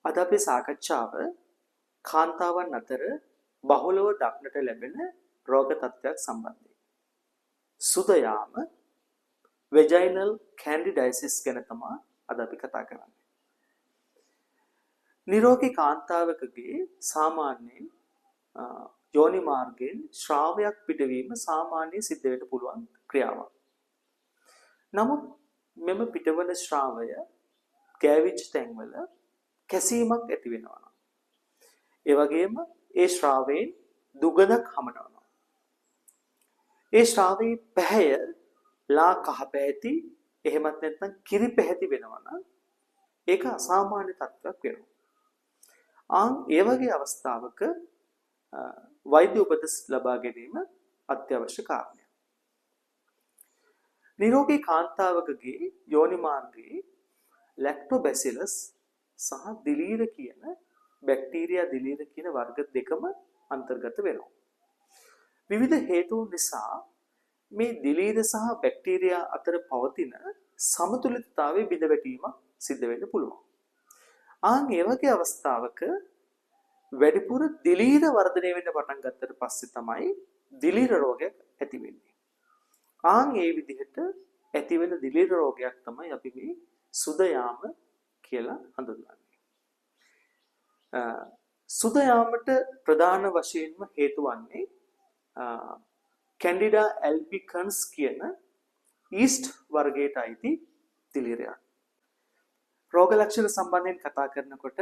අද අපේ සාකච්ඡාව කාන්තාවන් අතර බහුලව දක්නට ලැබෙන රෝග තත්ත්වයක් සම්බන්ධයි. සුදයාම vaginal candidiasis ගැන තමයි අද අපි කතා කරන්නේ. නිරෝගී කාන්තාවකගේ සාමාන්‍යයෙන් යෝනි මාර්ගයෙන් ශ්‍රාවයක් පිටවීම සාමාන්‍යයෙන් සිද්ධ වෙන්න පුළුවන් ක්‍රියාවක්. නමුත් මෙම පිටවන ශ්‍රාවය ගෑවිච්ච තැන්වල කැසීමක් ඇති වෙනවා. ඒ වගේම ඒ ශ්‍රාවයෙන් දුගඳක් හමනවා. ඒ ශ්‍රාවයේ පැහැය ලා කහ පැහැති එහෙමත් නැත්නම් කිරි පැහැති වෙනවා නම් ඒක අසාමාන්‍ය තත්ත්වයක් වෙනවා. ඒ වගේ අවස්ථාවක වෛද්‍ය උපදෙස් ලබා ගැනීම අත්‍යවශ්‍ය කාරණයක්. නිරෝගී කාන්තාවකගේ යෝනි මාර්ගයේ ලැක්ටෝබැසිලස් සහ දිලීර කියන බැක්ටීරියා දිලීර කියන වර්ග දෙකම අන්තර්ගත වෙනවා. විවිධ හේතුන් නිසා මේ දිලීර සහ බැක්ටීරියා අතර පවතින සමතුලිතතාවයේ බිඳවැටීමක් සිද්ධ වෙන්න පුළුවන්. ඒ වගේ අවස්ථාවක වැඩිපුර දිලීර වර්ධනය වෙන්න පටන් ගත්තට පස්සේ තමයි දිලීර රෝගයක් ඇති වෙන්නේ. ඒ විදිහට ඇති වෙන දිලීර රෝගයක් තමයි අපි මේ සුදයාම කියලා හඳුන්වන්නේ. සුදයාමට ප්‍රධාන වශයෙන්ම හේතු වන්නේ Candida albicans කියන ඊස්ට් වර්ගයට අයිති දිලීරයක්. රෝග ලක්ෂණ සම්බන්ධයෙන් කතා කරනකොට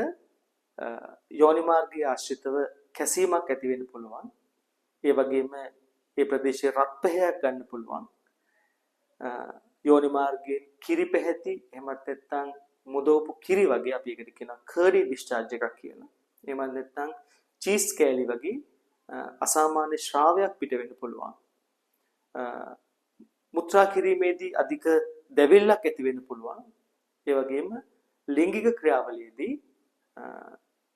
යෝනි මාර්ගයේ ආශ්‍රිතව කැසීමක් ඇති වෙන්න පුළුවන්. ඒ වගේම ඒ ප්‍රදේශයේ රත් පැහැයක් ගන්න පුළුවන්. යෝනි මාර්ගයේ කිරි පැහැති එහෙමත් නැත්නම් මුදවපු කිරි වගේ අපි ඒකට කියනවා කර්ඩි ඩිස්චාර්ජ් එකක් කියලා. එහෙමත් නැත්නම් චීස් කෑලි වගේ අසාමාන්‍ය ශ්‍රාවයක් පිට වෙන්න පුළුවන්. මුත්‍රා කිරීමේදී අධික දැවිල්ලක් ඇති වෙන්න පුළුවන්. ඒ වගේම ලිංගික ක්‍රියාවලියේදී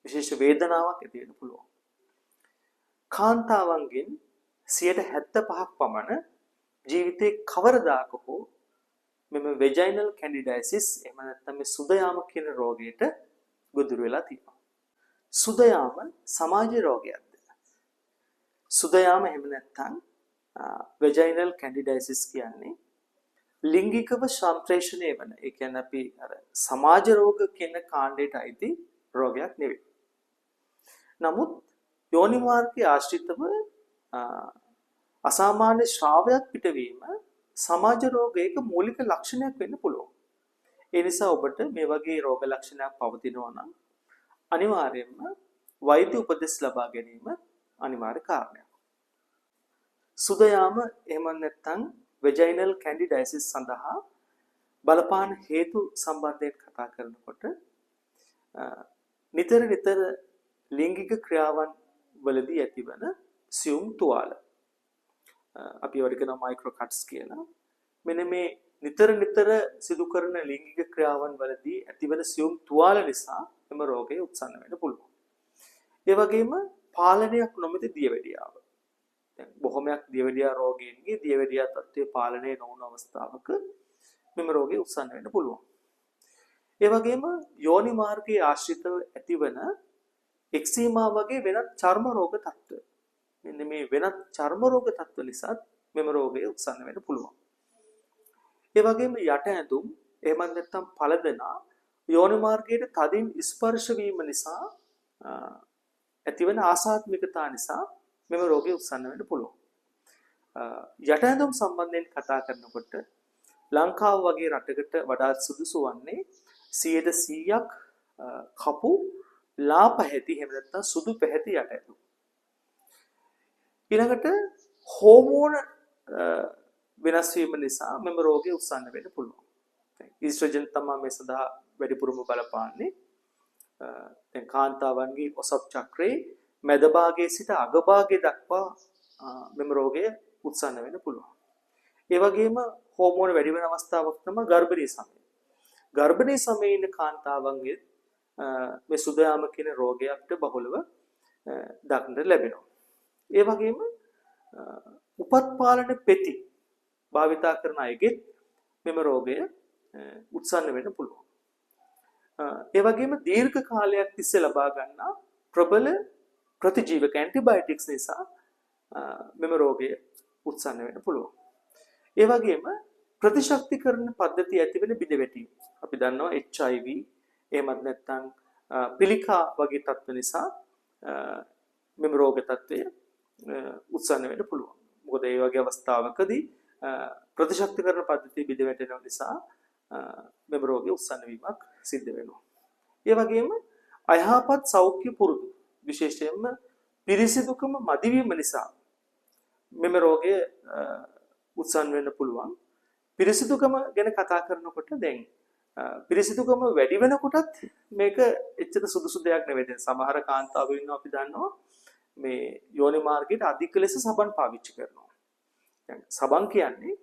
විශේෂ වේදනාවක් ඇති වෙන්න පුළුවන්. කාන්තාවන්ගෙන් 75% පමණ ජීවිතේ කවරදාක හෝ මෙම vaginal candidiasis එහෙම නැත්නම් මේ සුදයාම කියන රෝගයට ගොදුරු වෙලා තියෙනවා. සුදයාම සමාජ රෝගයක්ද? සුදයාම එහෙම නැත්නම් vaginal candidiasis කියන්නේ ලිංගිකව සම්ප්‍රේෂණය වන, ඒ කියන්නේ අපි අර සමාජ රෝග කියන කාණ්ඩයට අයිති රෝගයක් නෙවෙයි. නමුත් යෝනි මාර්ගයේ ආශ්‍රිතව අසාමාන්‍ය ශ්‍රාවයක් පිටවීම සමාජ රෝගයක මූලික ලක්ෂණයක් වෙන්න පුළුවන්. ඒ නිසා ඔබට මේ වගේ රෝග ලක්ෂණයක් පවතිනවා නම් අනිවාර්යයෙන්ම වෛද්‍ය උපදෙස් ලබා ගැනීම අනිවාර්ය කාරණයක්. සුදයාම එහෙම නැත්නම් vaginal candidiasis සඳහා බලපාන හේතු සම්බන්ධයෙන් කතා කරනකොට නිතර ලිංගික ක්‍රියාවන් වලදී ඇතිවන සියුම් තුවාල අපි ඒවට කියනවා මයික්‍රෝ කට්ස් කියලා. මෙන්න මේ නිතර සිදු කරන ලිංගික ක්‍රියාවන් වලදී ඇතිවන සියුම් තුවාල නිසා එම රෝගය උත්සන්න වෙන්න පුළුවන්. ඒ වගේම පාලනයක් නොමැති දියවැඩියාව. දැන් බොහොමයක් දියවැඩියා රෝගීන්ගේ දියවැඩියා තත්ත්වය පාලනය නොවුණු අවස්ථාවක මෙම රෝගය උත්සන්න වෙන්න පුළුවන්. ඒ වගේම යෝනි මාර්ගයේ ආශ්‍රිතව ඇතිවන එක්සීමා වගේ වෙනත් චර්ම රෝග තත්ත්ව. මෙන්න මේ වෙනත් චර්ම රෝග තත්ත්ව නිසා මෙම රෝගය උත්සන්න වෙන්න පුළුවන්. ඒ වගේම යට ඇඳුම් එහෙම නැත්නම් පළදෙනා යෝනි මාර්ගයේ තදින් ස්පර්ශ වීම නිසා ඇතිවන ආසාත්මිකතා නිසා මෙම රෝගය උත්සන්න වෙන්න පුළුවන්. යට ඇඳුම් සම්බන්ධයෙන් කතා කරනකොට ලංකාව වගේ රටකට වඩා සුදුසු වන්නේ 100% කපු ලා පැහැති එහෙම නැත්නම් සුදු පැහැති යට ඇඳුම්. ඊළඟට හෝමෝන වෙනස් වීම නිසා මෙම රෝගය උත්සන්න වෙන්න පුළුවන්. ඊස්ට්‍රජන් තමයි මේ සඳහා වැඩිපුරම බලපාන්නේ. දැන් කාන්තාවන්ගේ ඔසප් චක්‍රයේ මැද භාගයේ සිට අග භාගයේ දක්වා මෙම රෝගය උත්සන්න වෙන්න පුළුවන්. ඒ වගේම හෝමෝන වැඩි වෙන අවස්ථාවක් තමයි ගර්භණී සමය. ගර්භණී සමයේ ඉන්න කාන්තාවන්ගේ මේ සුදයාම කියන රෝගය අපිට බහුලව දක්නට ලැබෙනවා. ඒ වගේම උපත් පාලන පෙති භාවිතා කරන අයගෙත් මෙම රෝගය උත්සන්න වෙන්න පුළුවන්. ඒ වගේම දීර්ඝ කාලයක් තිස්සේ ලබා ගන්නා ප්‍රබල ප්‍රතිජීවක ඇන්ටිබයොටික්ස් නිසා මෙම රෝගය උත්සන්න වෙන්න පුළුවන්. ඒ වගේම ප්‍රතිශක්තිකරණ පද්ධතිය ඇති වෙන බිඳවැටීම්. අපි දන්නවා HIV එහෙමත් නැත්නම් පිළිකා වගේ තත්ත්ව නිසා මෙම රෝග තත්ත්වය උත්සන්න වෙන්න පුළුවන්. මොකද ඒ වගේ අවස්ථාවකදී ප්‍රතිශක්තිකරණ පද්ධතිය බිඳවැටෙන නිසා මෙම රෝගය උත්සන්න වීමක් සිද්ධ වෙනවා. ඒ වගේම අයහපත් සෞඛ්‍ය පුරුදු විශේෂයෙන්ම පිරිසිදුකම මදිවීම නිසා මෙම රෝගය උත්සන්න වෙන්න පුළුවන්. පිරිසිදුකම ගැන කතා කරනකොට දැන් පිරිසිදුකම වැඩි වෙනකොටත් මේක එච්චර සුදුසු දෙයක් නෙවෙයි. දැන් සමහර කාන්තාවෝ ඉන්නවා අපි දන්නවා මේ යෝනි මාර්ගයට අධික ලෙස සබන් පාවිච්චි කරනවා. දැන් සබන් කියන්නේ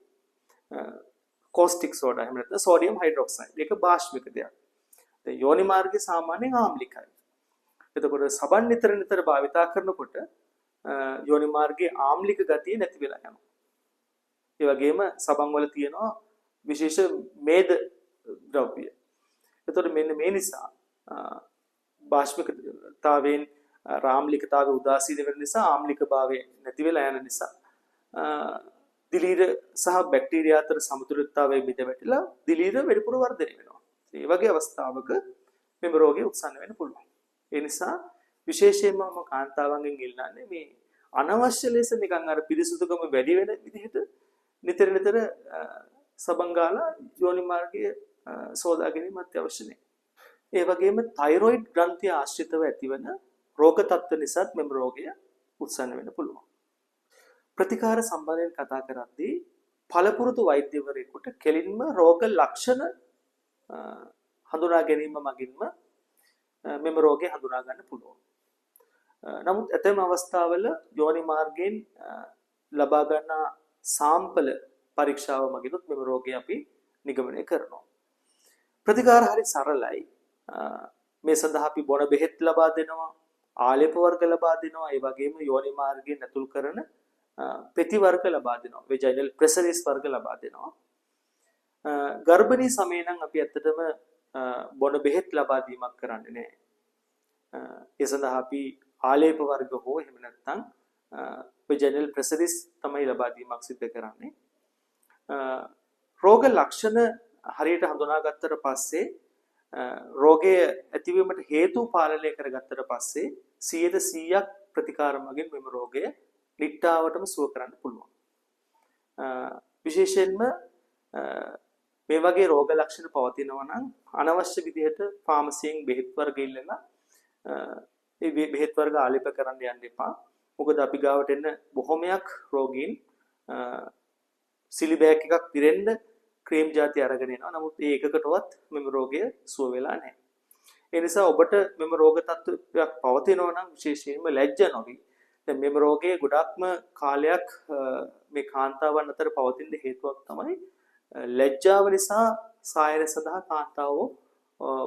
කෝස්ටික් සෝඩා එහෙම නැත්නම් සෝඩියම් හයිඩ්‍රොක්සයිඩ්. ඒක බාෂ්මික දෙයක්. දැන් යෝනි මාර්ගය සාමාන්‍යයෙන් ආම්ලිකයි. එතකොට සබන් නිතර භාවිතා කරනකොට යෝනි මාර්ගයේ ආම්ලික ගතිය නැති වෙලා යනවා. ඒ වගේම සබන් වල තියෙනවා විශේෂ මේද ද්‍රව්‍ය. එතකොට මෙන්න මේ නිසා බාෂ්මිකතාවයෙන් ආම්ලිකතාවය උදාසීන වෙන නිසා ආම්ලිකභාවය නැති වෙලා යන නිසා දිලීර සහ බැක්ටීරියා අතර සමතුලිතතාවය බිඳ වැටිලා දිලීර වැඩිපුර වර්ධනය වෙනවා. ඒ වගේ අවස්ථාවක මෙම රෝගය උත්සන්න වෙන්න පුළුවන්. ඒ නිසා විශේෂයෙන්ම මම කාන්තාවන්ගෙන් ඉල්ලන්නේ මේ අනවශ්‍ය ලෙස නිකන් අර පිරිසුදුකම වැඩි වෙන විදිහට නිතර සබන් ගාලා යෝනි මාර්ගය සෝදා ගැනීම අත්‍යවශ්‍ය නැහැ. ඒ වගේම තයිරොයිඩ් ග්‍රන්ථිය ආශ්‍රිතව ඇතිවන රෝග තත්ත්ව නිසාත් මෙම රෝගය උත්සන්න වෙන්න පුළුවන්. ප්‍රතිකාර සම්බන්ධයෙන් කතා කරද්දී පළපුරුදු වෛද්‍යවරයෙකුට කෙලින්ම රෝග ලක්ෂණ හඳුනා ගැනීම මගින්ම මෙම රෝගය හඳුනා ගන්න පුළුවන්. නමුත් ඇතැම් අවස්ථාවල යෝනි මාර්ගයෙන් ලබා ගන්නා සාම්පල පරීක්ෂාව මගිනුත් මෙම රෝගය අපි නිගමනය කරනවා. ප්‍රතිකාර හරි සරලයි. මේ සඳහා අපි බොන බෙහෙත් ලබා දෙනවා, ආලේප වර්ග ලබා දෙනවා, ඒ වගේම යෝනි මාර්ගයෙන් ඇතුල් කරන පෙති වර්ග ලබා දෙනවා, වෙජයිනල් ප්‍රෙසරිස් වර්ග ලබා දෙනවා. ගර්භණී සමයේ නම් අපි ඇත්තටම බොන බෙහෙත් ලබා දීමක් කරන්නේ නැහැ. ඒ සඳහා අපි ආලේප වර්ග හෝ එහෙම නැත්නම් වෙජයිනල් ප්‍රෙසරිස් තමයි ලබා දීමක් සිදු කරන්නේ. රෝග ලක්ෂණ හරියට හඳුනාගත්තට පස්සේ රෝගය ඇතිවීමට හේතු පාලනය කරගත්තට පස්සේ 100% ප්‍රතිකාර මගින් මෙම රෝගය නිට්ටාවටම සුව කරන්න පුළුවන්. විශේෂයෙන්ම මේ වගේ රෝග ලක්ෂණ පවතිනවා නම් අනවශ්‍ය විදිහට ෆාමසියෙන් බෙහෙත් වර්ග ඉල්ලලා ඒ බෙහෙත් වර්ග ආලේප කරන්න යන්න එපා. මොකද අපි ගාවට එන්න බොහොමයක් රෝගීන් සිලිබෑග් එකක් පිරෙන්න ක්‍රීම් ಜಾති අරගෙන එනවා. නමුත් ඒ එකකටවත් මෙම රෝගය සුව වෙලා නැහැ. ඒ නිසා ඔබට මෙම රෝග තත්ත්වයක් පවතිනවා නම් විශේෂයෙන්ම ලැජ්ජ නොවි. දැන් මෙම රෝගයේ ගොඩක්ම කාලයක් මේ කාන්තාවන් අතර පවතින හේතුවක් තමයි ලැජ්ජාව නිසා සායන සඳහා කාන්තාවෝ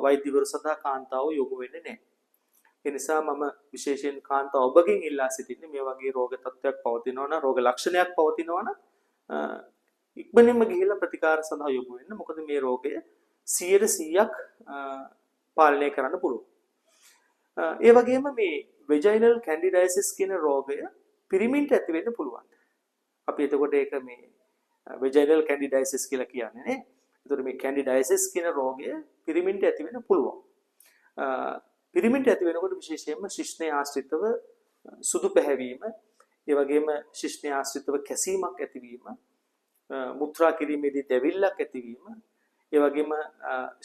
වෛද්‍යවරු සඳහා කාන්තාවෝ යොමු වෙන්නේ නැහැ. ඒ නිසා මම විශේෂයෙන් කාන්තාව ඔබගෙන් ඉල්ලා සිටින්නේ මේ වගේ රෝග තත්ත්වයක් පවතිනවා නම් රෝග ලක්ෂණයක් පවතිනවා නම් ඉක්මනින්ම ගිහිල්ලා ප්‍රතිකාර සඳහා යොමු වෙන්න. මොකද මේ රෝගය 100%ක් පාලනය කරන්න පුළුවන්. ඒ වගේම මේ වෙජයිනල් කැන්ඩිඩයිසිස් කියන රෝගය පිරිමින්ට ඇති වෙන්න පුළුවන්. අපි එතකොට ඒක මේ වෙජයිනල් කැන්ඩිඩයිසිස් කියලා කියන්නේ නේ. එතකොට මේ කැන්ඩිඩයිසිස් කියන රෝගය පිරිමින්ට ඇති වෙන්න පුළුවන්. පිරිමින්ට ඇති වෙනකොට විශේෂයෙන්ම ශිෂ්ණය ආශ්‍රිතව සුදු පැහැවීම, ඒ වගේම ශිෂ්ණය ආශ්‍රිතව කැසීමක් ඇතිවීම, මුත්‍රා කිරීමේදී දැවිල්ලක් ඇතිවීම, ඒ වගේම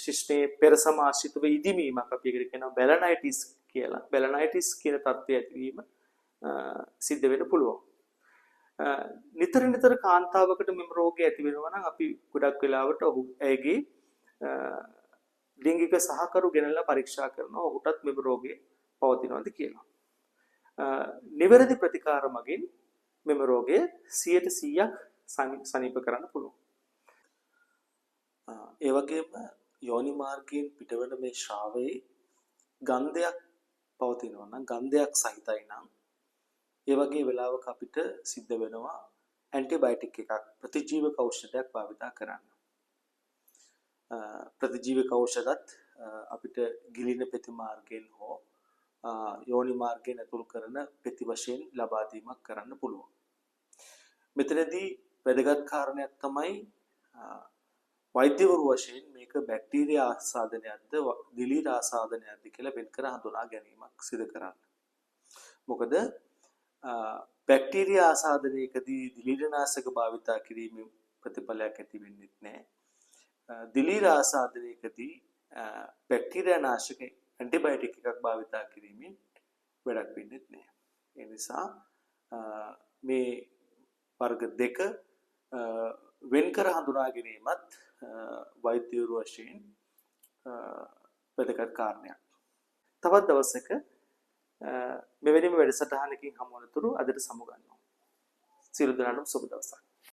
ශිෂ්ණයේ පෙර සමාශ්‍රිතව ඉදිමීමක් අපි ඒකට කියනවා බැලනයිටිස් කියලා. බැලනයිටිස් කියන තත්ත්වය ඇතිවීම සිද්ධ වෙන්න පුළුවන්. නිතර කාන්තාවකට මෙම රෝගය ඇති වෙනවා නම් අපි ගොඩක් වෙලාවට ඇයගේ ලිංගික සහකරු ගෙනල්ලා පරීක්ෂා කරනවා ඔහුටත් මෙම රෝගය පවතිනවද කියලා. නිවැරදි ප්‍රතිකාර මගින් මෙම රෝගය 100% සනීප කරන්න පුළුවන්. ඒ වගේම යෝනි මාර්ගයෙන් පිටවන මේ ශ්‍රාවයේ ගන්ධයක් පවතිනවා නම් ගන්ධයක් සහිතයි නම් ඒ වගේ වෙලාවක අපිට සිද්ධ වෙනවා ඇන්ටිබයොටික් එකක් ප්‍රතිජීවක ඖෂධයක් භාවිතා කරන්න. ප්‍රතිජීවක ඖෂධත් අපිට ගිලින පෙති මාර්ගයෙන් හෝ යෝනි මාර්ගයෙන් ඇතුල් කරන පෙති වශයෙන් ලබා දීමක් කරන්න පුළුවන්. මෙතනදී වැදගත් කාරණයක් තමයි වෛද්‍යවරු වශයෙන් මේක බැක්ටීරියා ආසාදනයක්ද දිලීර ආසාදනයක්ද කියලා වෙන් කර හඳුනා ගැනීමක් සිදු කරන්න. මොකද බැක්ටීරියා ආසාදනයකදී දිලීරනාශක භාවිතා කිරීමෙන් ප්‍රතිඵලයක් ඇති වෙන්නේ නැහැ. දිලීර ආසාදනයකදී බැක්ටීරියා නාශක ඇන්ටිබයොටික් එකක් භාවිතා කිරීමෙන් වැඩක් වෙන්නේ නැහැ. ඒ නිසා මේ වර්ග දෙක වෙන් කර හඳුනා ගැනීමත් වෛද්‍යවරු වශයෙන් වැදගත් කාරණයක්. තවත් දවසක මෙවැනිම වැඩසටහනකින් හමු වනතුරු අදට සමුගන්නවා. සියලු දෙනාටම සුබ දවසක්.